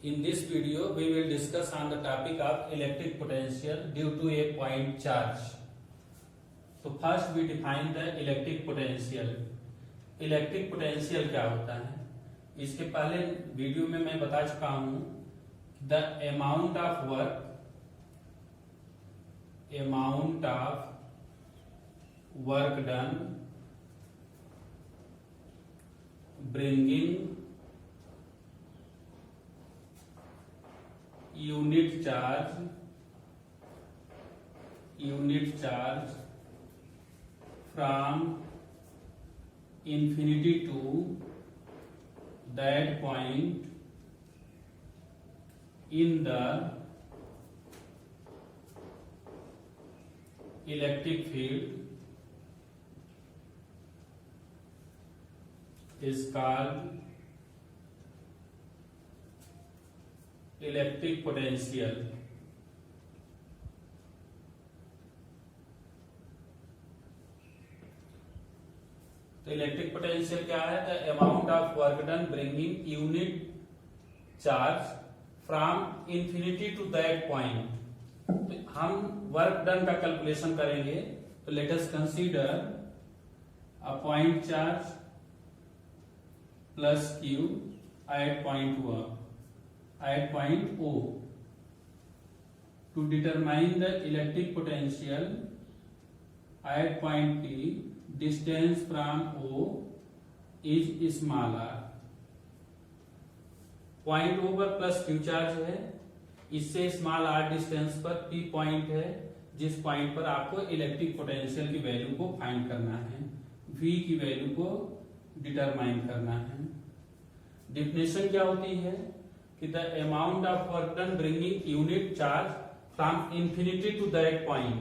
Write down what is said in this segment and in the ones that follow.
In this video, we will discuss on the topic of electric potential due to a point charge. So first we define the electric potential. Electric potential क्या होता है? इसके पहले video में मैं बता चुका हूं the amount of work done bringing unit charge from infinity to that point in the electric field is called electric potential. तो इलेक्ट्रिक पोटेंशियल क्या है? The amount of work done bringing unit charge from infinity to that point. तो हम work done का calculation करेंगे. तो let us consider a point charge plus Q at point O to determine the electric potential at point P. Distance from O is smaller. Point O पर plus Q charge है, इससे small r distance पर P point है, जिस point पर आपको electric potential की value को फाइंड करना है, V की वैल्यू को डिटरमाइन करना है. डिफिनेशन क्या होती है कि the amount of work done bringing unit charge from infinity to that point.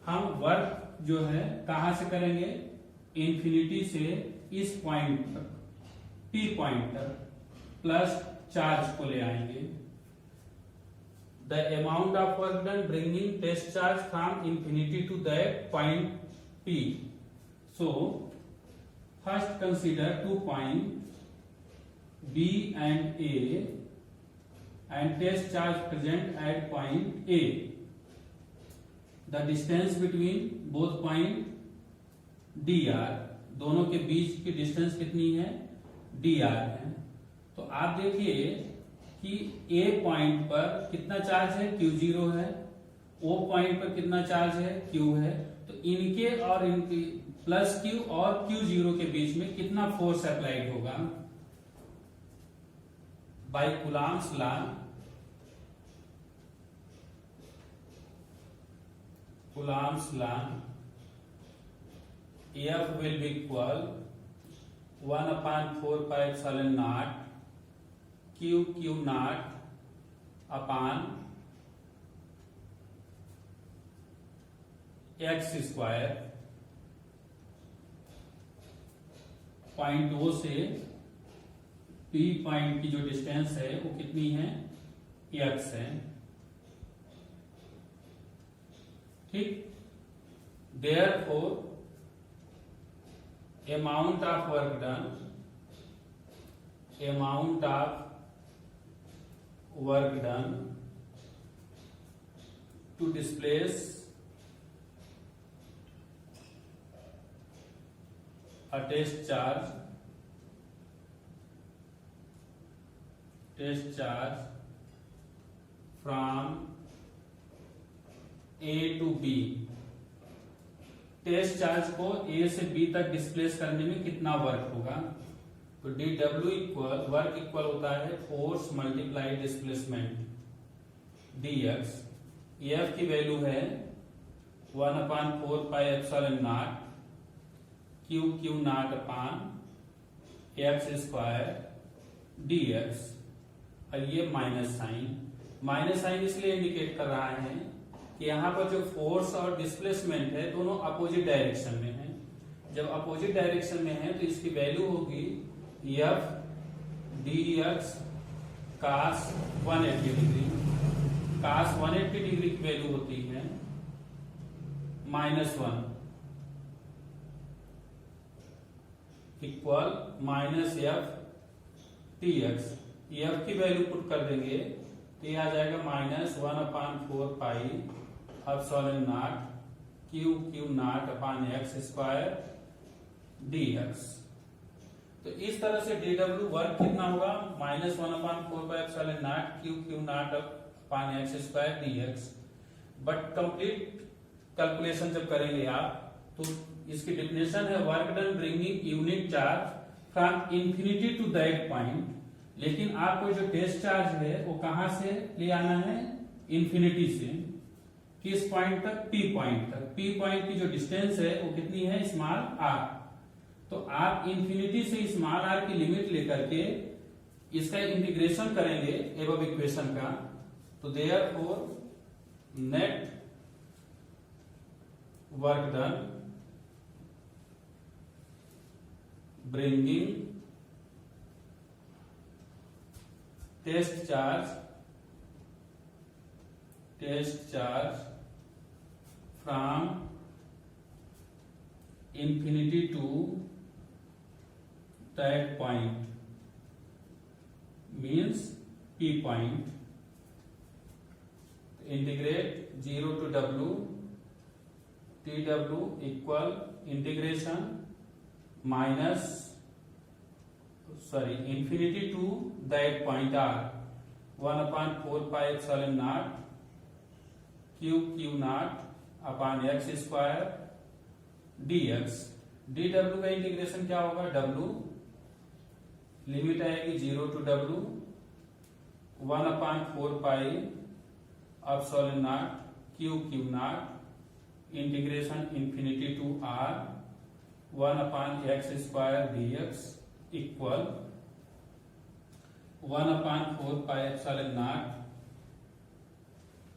हम वर्क जो है कहां से करेंगे? इंफिनिटी से इस पॉइंट तक, P पॉइंट तक, प्लस चार्ज को ले आएंगे. The amount of work done bringing test charge from infinity to that point P. So first consider 2 point B and A and test charge present at point A. The distance between both point dr, दोनों के बीच की distance कितनी है? dr है. तो आप देखिए कि A पॉइंट पर कितना चार्ज है? Q0 है. O पॉइंट पर कितना चार्ज है? Q है. तो इनके और इनके प्लस Q और Q0 के बीच में कितना फोर्स अप्लाइड होगा? By Coulomb's law, Coulomb's law, F will be equal 1/4 pi epsilon naught Q naught upon x square. Point O से P पॉइंट की जो डिस्टेंस है वो कितनी है? x है. ठीक. Therefore, amount of work done to displace a test charge from A to B. Test charge को A से B तक डिस्प्लेस करने में कितना वर्क होगा? तो dW इक्वल वर्क इक्वल होता है force multiply displacement dx. F की वैल्यू है 1/4 pi epsilon not Q not upon x square dx. और ये माइनस साइन इसलिए इंडिकेट कर रहा है कि यहाँ पर जो फोर्स और डिस्प्लेसमेंट है दोनों अपोजिट डायरेक्शन में है. जब अपोजिट डायरेक्शन में है तो इसकी वैल्यू होगी F dx cos 180 degree. cos 180 degree की वैल्यू होती है -1 इक्वल -f dx. एफ की वैल्यू पुट कर देंगे तो ये आ जाएगा -1/4 epsilon naught Q naught upon x square dx। तो इस तरह से dw वर्क कितना होगा -1/4 epsilon naught Q naught upon x square dx। But complete calculation जब करेंगे आप तो इसकी डेफिनेशन है work done bringing unit charge from infinity to that point. लेकिन आपको जो टेस्ट चार्ज है वो कहां से ले आना है, इंफिनिटी से। किस पॉइंट तक, पी पॉइंट तक। पी पॉइंट की जो डिस्टेंस है वो कितनी है, स्मॉल आर। तो आप इंफिनिटी से स्मॉल आर की लिमिट लेकर के इसका इंटीग्रेशन करेंगे एबव इक्वेशन का। तो therefore net work done bringing test charge from infinity to that point means P point। integrate 0 to W TW equal integration infinity to that point R 1/4 pi epsilon naught q naught upon x square dx। dw का integration क्या होगा, w limit आएगी 0 to W 1/4 pi epsilon naught Q naught integration infinity to r 1/x square dx equal 1/4 pi epsilon naught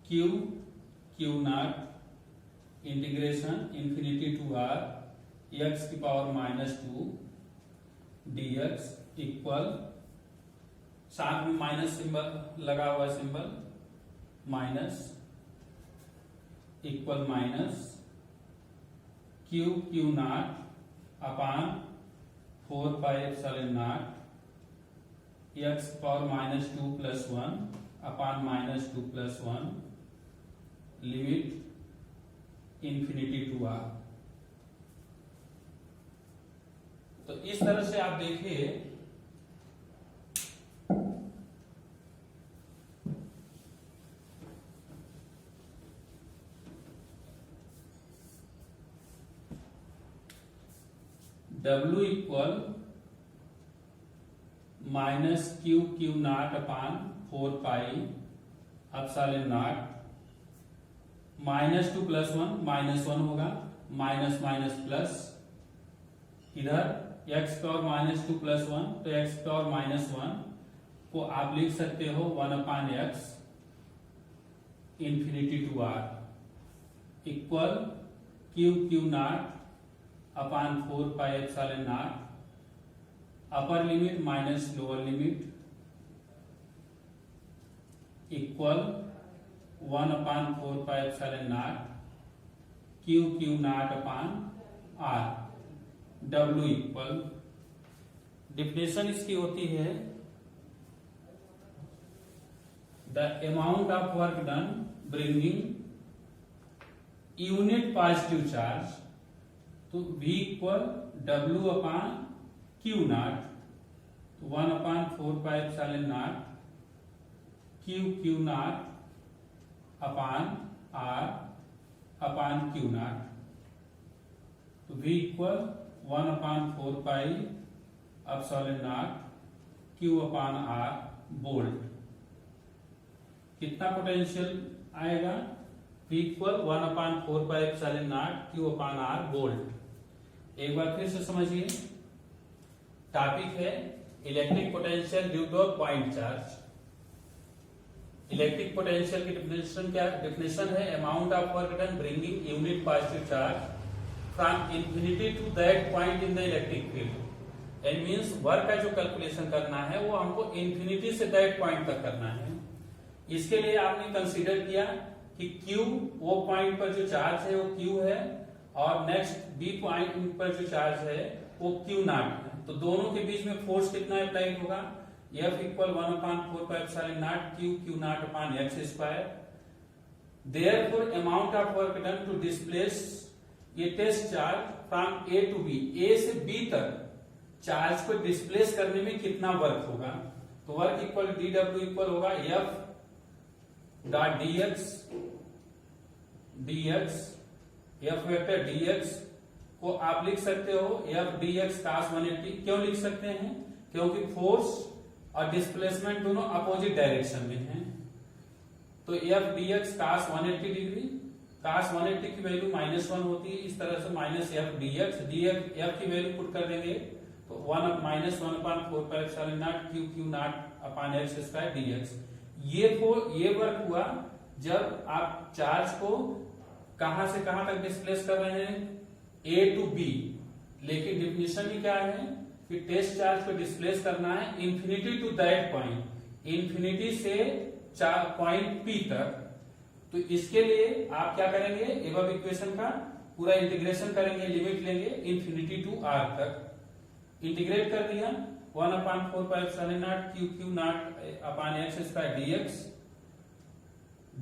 Q naught integration infinity to r x की power -2 dx equal, साथ में minus symbol लगा हुआ symbol minus, equal minus Q naught upon 4 pi epsilon naught x power -2 + 1 upon -2 + 1 limit infinity to r। तो इस तरह से आप देखिए W equal -Q naught upon 4 pi epsilon naught -2 + 1 -1 होगा, माइनस माइनस प्लस, इधर x पावर -2 + 1 तो x पावर -1 को आप लिख सकते हो 1/x infinity to r equal Q naught upon 4 pi epsilon naught upper limit minus lower limit equal 1/4 pi epsilon naught Q naught upon r। W equal, definition इसकी होती है the amount of work done bringing unit positive charge. तो V equal W upon Q naught, 1/4 pi epsilon naught Q naught upon R upon Q naught. तो V equal 1/4 pi epsilon naught Q upon R volt. कितना potential आएगा, V equal 1/4 pi epsilon naught Q upon R volt. एक बार फिर से समझिए, topic है electric potential due to point charge. Electric potential की डेफिनेशन क्या, डेफिनेशन है amount of work done bringing unit positive charge from infinity to that point in the electric field. And means work का जो calculation करना है वो हमको infinity say that point तक करना है। इसके लिए आपने कंसीडर किया कि Q वो पॉइंट पर जो चार्ज है वो Q है और नेक्स्ट B पॉइंट पर जो चार्ज है वो Q नॉट है। तो दोनों के बीच में फोर्स कितना अप्लाइड होगा, F equal 1/4πε0 Q naught upon x square. Therefore, amount of work done to displace ये test charge from A to B, A से B तक चार्ज को डिस्प्लेस करने में कितना वर्क होगा? तो वर्क इक्वल dW इक्वल होगा F dot dx F vector dx को आप लिख सकते हो F dx cos 180। क्यों लिख सकते हैं? क्योंकि फोर्स और डिस्प्लेसमेंट दोनों अपोजिट डायरेक्शन में हैं। तो F dx cos 180 degree, cos 180 की वैल्यू -1 होती है, इस तरह से माइनस F dx F की वैल्यू पुट कर देंगे तो 1/4πε0 Q naught upon x square dx। ये वर्क हुआ जब आप चार्ज को कहां से कहां तक डिस्प्लेस कर रहे हैं? A to B। लेकिन डिफिनेशन में क्या है कि टेस्ट चार्ज को डिस्प्लेस करना है infinity to that point, infinity से पॉइंट P तक। तो इसके लिए आप क्या करेंगे? एबव इक्वेशन का पूरा इंटीग्रेशन करेंगे, लिमिट लेंगे इंफिनिटी टू R तक। इंटीग्रेट कर दिया 1/4πε0 Q naught upon x square dx।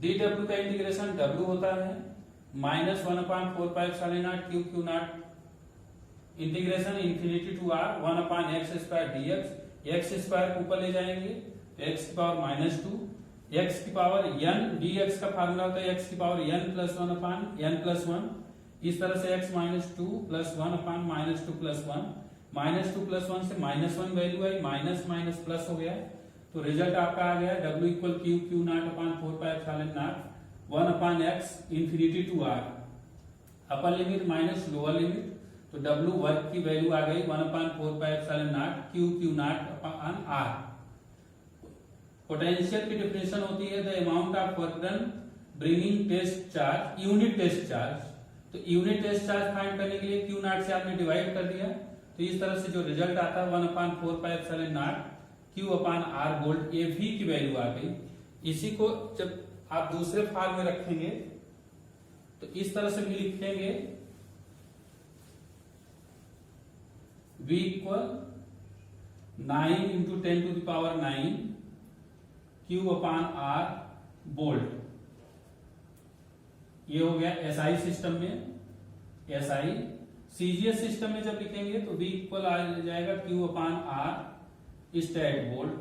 dW का इंटीग्रेशन W होता है -1/4πε0 Q naught integration infinity to R 1/x square dx। x square ऊपर ले जाएंगे x की पावर -2, x की पावर n, dx का फार्मूला होता है x की पावर n+1/n+1। इस तरह से x -2 + 1/-2 + 1, -2 + 1 से -1 वैल्यू आई, माइनस माइनस प्लस हो गया। तो रिजल्ट आपका आ गया W equal Q naught upon 4πε0 1/x infinity to R, upper limit minus lower limit. तो W वर्क की वैल्यू आ गई 1/4πε0 Q naught upon R। Potential की डिफिनेशन होती है the amount of work done bringing test charge unit test charge. तो unit test charge find करने के लिए Q naught से आपने डिवाइड कर दिया, तो इस तरह से जो रिजल्ट आता है 1/4πε0 Q upon R वोल्ट, ये V की वैल्यू आ गई। इसी को जब आप दूसरे फॉर्म में रखेंगे तो इस तरह से भी लिखेंगे V equal 9 × 10⁹ Q upon R volt. ये हो गया SI सिस्टम में। SI CGS सिस्टम में जब लिखेंगे तो V इक्वल आ जाएगा Q upon R stat volt.